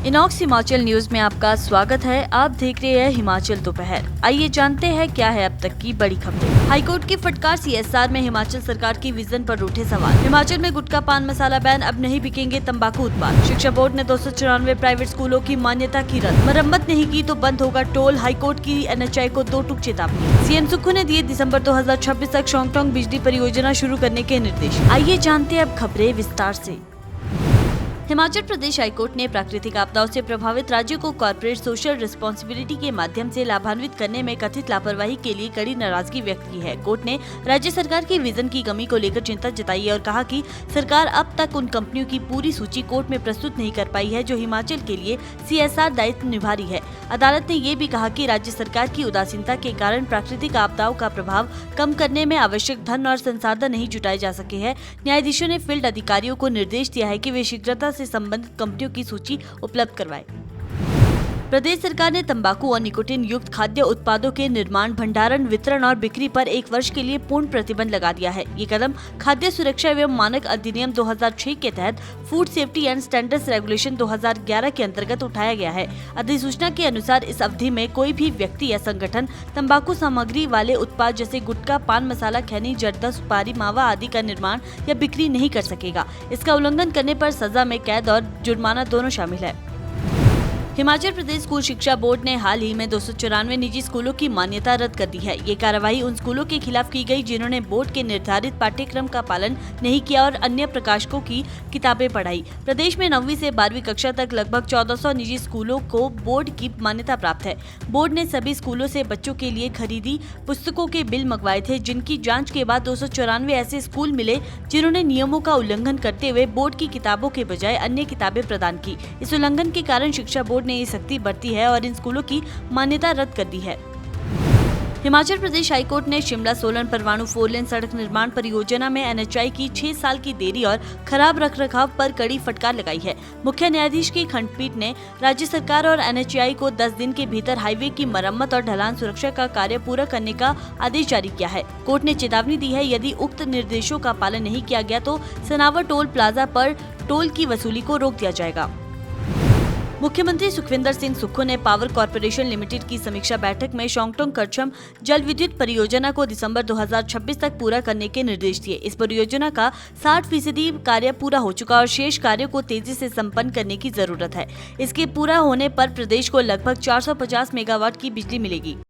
Inox Himachal news में आपका स्वागत है। आप देख रहे हैं हिमाचल दोपहर। आइए जानते हैं क्या है अब तक की बड़ी खबरें। हाईकोर्ट की फटकार, सीएसआर में हिमाचल सरकार की विजन पर उठे सवाल। हिमाचल में गुटखा पान मसाला बैन, अब नहीं बिकेंगे तंबाकू उत्पाद। शिक्षा बोर्ड ने 294 प्राइवेट स्कूलों की मान्यता की रद्द। मरम्मत नहीं की तो बंद होगा टोल। हाईकोर्ट की एनएचआई को 2 टूक चेतावनी। सीएम सुक्खू ने दिए दिसंबर 2026 तक शोंगटोंग बिजली परियोजना शुरू करने के निर्देश। आइए जानते हैं अब खबरें विस्तार से। हिमाचल प्रदेश हाईकोर्ट ने प्राकृतिक आपदाओं से प्रभावित राज्यों को कॉर्पोरेट सोशल रिस्पांसिबिलिटी के माध्यम से लाभान्वित करने में कथित लापरवाही के लिए कड़ी नाराजगी व्यक्त की है। कोर्ट ने राज्य सरकार की विजन की कमी को लेकर चिंता जताई है और कहा कि सरकार अब तक उन कंपनियों की पूरी सूची कोर्ट में प्रस्तुत नहीं कर पाई है जो हिमाचल के लिए सीएसआर दायित्व निभा रही है। अदालत ने ये भी कहा कि राज्य सरकार की उदासीनता के कारण प्राकृतिक आपदाओं का प्रभाव कम करने में आवश्यक धन और संसाधन नहीं जुटाए जा सके हैं। न्यायाधीशों ने फील्ड अधिकारियों को निर्देश दिया है कि वे शीघ्रता से संबंधित कंपनियों की सूची उपलब्ध करवाएं। प्रदेश सरकार ने तंबाकू और निकोटीन युक्त खाद्य उत्पादों के निर्माण, भंडारण, वितरण और बिक्री पर 1 वर्ष के लिए पूर्ण प्रतिबंध लगा दिया है। ये कदम खाद्य सुरक्षा एवं मानक अधिनियम 2006 के तहत food safety and standards regulation 2011 के अंतर्गत उठाया गया है। अधिसूचना के अनुसार इस अवधि में कोई भी व्यक्ति या संगठन तंबाकू सामग्री वाले उत्पाद जैसे गुटखा, पान मसाला, खैनी, जर्दा, सुपारी, मावा आदि का निर्माण या बिक्री नहीं कर सकेगा। इसका उल्लंघन करने पर सजा में कैद और जुर्माना दोनों शामिल है। हिमाचल प्रदेश स्कूल शिक्षा बोर्ड ने हाल ही में 294 निजी स्कूलों की मान्यता रद्द कर दी है। ये कार्रवाई उन स्कूलों के खिलाफ की गई जिन्होंने बोर्ड के निर्धारित पाठ्यक्रम का पालन नहीं किया और अन्य प्रकाशकों की किताबें पढ़ाई। प्रदेश में 9वीं से 12वीं कक्षा तक लगभग 1400 निजी स्कूलों को बोर्ड की मान्यता प्राप्त है। बोर्ड ने सभी स्कूलों से बच्चों के लिए खरीदी पुस्तकों के बिल मंगवाए थे, जिनकी जाँच के बाद 294 ऐसे स्कूल मिले जिन्होंने नियमों का उल्लंघन करते हुए बोर्ड की किताबों के बजाय अन्य किताबें प्रदान की। इस उल्लंघन के कारण शिक्षा बोर्ड ने ये सख्ती बरती है और इन स्कूलों की मान्यता रद्द कर दी है। हिमाचल प्रदेश हाईकोर्ट ने शिमला सोलन परवाणु 4 लेन सड़क निर्माण परियोजना में एनएचआई की 6 साल की देरी और खराब रखरखाव पर कड़ी फटकार लगाई है। मुख्य न्यायाधीश की खंडपीठ ने राज्य सरकार और एनएचआई को 10 दिन के भीतर हाईवे की मरम्मत और ढलान सुरक्षा का कार्य पूरा करने का आदेश जारी किया है। कोर्ट ने चेतावनी दी है, यदि उक्त निर्देशों का पालन नहीं किया गया तो सनावर टोल प्लाजा पर टोल की वसूली को रोक दिया जाएगा। मुख्यमंत्री सुखविंदर सिंह सुक्खू ने पावर कॉर्पोरेशन लिमिटेड की समीक्षा बैठक में शोंगटोंग करछम जल विद्युत परियोजना को दिसंबर 2026 तक पूरा करने के निर्देश दिए। इस परियोजना का 60% कार्य पूरा हो चुका और शेष कार्यों को तेजी से संपन्न करने की जरूरत है। इसके पूरा होने पर प्रदेश को लगभग 450 मेगावाट की बिजली मिलेगी।